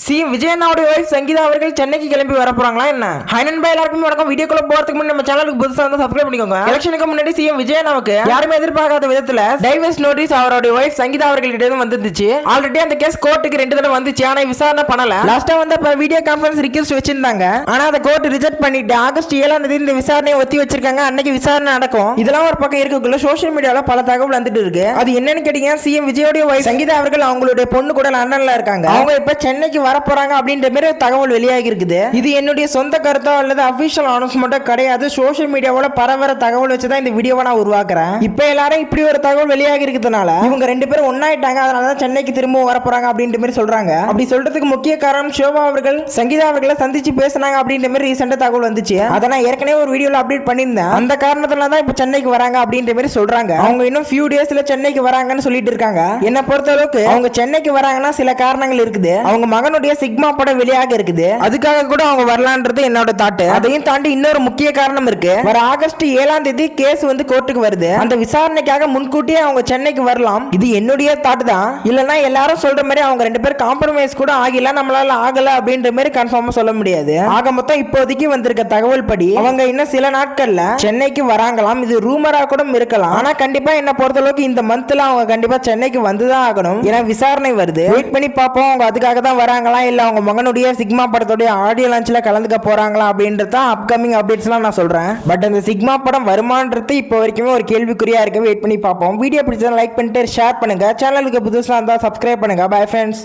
CM விஜயண்ணாவுடைய wife Sangeetha அவர்கள் சென்னைக்கு கிளம்பி வர போறாங்களா என்ன? ஹாய் நண்பா, எல்லாருக்கும் வணக்கம். வீடியோக்குள்ள போறதுக்கு முன்னாடி நம்ம சேனலுக்கு புதுசா வந்து சப்ஸ்கிரைப் பண்ணிக்கோங்க. எலெக்ஷனுக்கு முன்னாடி சிஎம் விஜயண்ணாவுக்கு யாருமே எதிர்பார்க்காத விதத்துல டைவர்ஸ் நோட்டீஸ் அவருடைய வைஃப் சங்கீதா அவர்களிடம் வந்துருந்துச்சு. ஆல்ரெடி அந்த கேஸ் கோர்ட்டுக்கு 2 தடவை வந்துச்சு, ஆனா விசாரணை பண்ணல. லாஸ்டா வந்து வீடியோ கான்ஃபரன்ஸ் ரிக்வெஸ்ட் வச்சிருந்தாங்க, ஆனா அந்த கோர்ட் ரிஜெக்ட் பண்ணிட்டு ஆகஸ்ட் 7ஆம் தேதி இந்த விசாரணையை ஒத்தி வச்சிருக்காங்க. அன்னைக்கு விசாரணை நடக்கும். இதெல்லாம் ஒரு பக்கம் இருக்கக்குள்ள சோஷியல் மீடியால பல தகவல் வந்துட்டு இருக்கு. அது என்னன்னு கேட்டீங்கன்னா, சிஎம் விஜயோடைய வைஃப் சங்கீதா அவர்கள் அவங்களுடைய பொண்ணு கூட லண்டன்ல இருக்காங்க. அவங்க இப்ப சென்னைக்கு வர போறாங்க அப்படின்ற மாதிரி தகவல் வெளியாகி இருக்குது. இது என்னுடைய சொந்த கருத்தோ அல்லது அபிஷியல் அனௌன்ஸ்மெண்ட்டோ கிடையாது. சோஷியல் மீடியாவோட பரவர தகவல் வச்சுதான் இந்த வீடியோவை நான் உருவாக்குறேன். இப்ப எல்லாரும் இப்படி ஒரு தகவல் வெளியாகி இருக்கிறதுனால இவங்க 2 பேரும் ஒன்னாயிட்டாங்க, அதனாலதான் சென்னைக்கு திரும்பவும் வர போறாங்க அப்படின்ற மாதிரி சொல்றாங்க. அப்படி சொல்றதுக்கு முக்கிய காரணம் ஷோபா அவர்கள் சங்கீதா அவர்களை சந்திச்சு பேசினாங்க அப்படின்ற மாதிரி ரீசெண்டா தகவல் வந்துச்சு. அதை நான் ஏற்கனவே ஒரு வீடியோல அப்டேட் பண்ணியிருந்தேன். அந்த காரணத்துல தான் இப்ப சென்னைக்கு வராங்க அப்படின்ற மாதிரி சொல்றாங்க. அவங்க இன்னும் ஃபியூ டேஸ்ல சென்னைக்கு வராங்கன்னு சொல்லிட்டு இருக்காங்க. என்ன பொறுத்த அளவுக்கு அவங்க சென்னைக்கு வராங்கன்னா சில காரணங்கள் இருக்குது. அவங்க மகனுடைய சிக்மா படம் வெளியாக இருக்குது, அதுக்காக கூட அவங்க வரலான்றது என்னோட தாட். அதையும் தாண்டி இன்னொரு முக்கிய காரணம் இருக்கு. வர ஆகஸ்ட் 7ஆம் தேதி கேஸ் வந்து கோர்ட்டுக்கு வருது. அந்த விசாரணைக்காக முன்கூட்டியே அவங்க சென்னைக்கு வரலாம். இது என்னுடைய தாட் தான். இல்லனா எல்லாரும் சொல்ற மாதிரி அவங்க 2 பேரும் காம்ப்ரமைஸ் கூட ஆகல, நம்மளால ஆகல அப்படின்ற மாதிரி கன்ஃபார்மா சொல்ல முடியாது. ஆக மொத்தம் இப்போதைக்கு வந்திருக்க தகவல் படி அவங்க இன்னும் சில நாட்கள்ல சென்னைக்கு வராங்களாம். இது ரூமரா கூட இருக்கலாம், ஆனா கண்டிப்பா என்ன பொறுத்தளவுக்கு இந்த மந்த்ல அவங்க கண்டிப்பா சென்னைக்கு வந்துதான் ஆகணும். ஏன்னா விசாரணை வருது. வெயிட் பண்ணி பார்ப்போம் அவங்க அதுக்காக தான் வராங்களா இல்ல அவங்க மகனுடைய சிக்மா படத்தோட ஆடியோ லான்ச்ல கலந்துக்க போறாங்களா அப்படின்றத அப்கமிங் அப்டேட்ஸ்லாம் நான் சொல்றேன். பட் அந்த சிக்மா படம் வருமானது இப்போ வரைக்குமே ஒரு கேள்விக்குறியா இருக்கு. வெயிட் பண்ணி பார்ப்போம். வீடியோ பிடிச்சா லைக் பண்ணிட்டு ஷேர் பண்ணுங்க. சேனலுக்கு புதுசா இருந்தா சப்ஸ்கிரைப் பண்ணுங்க. Bye friends.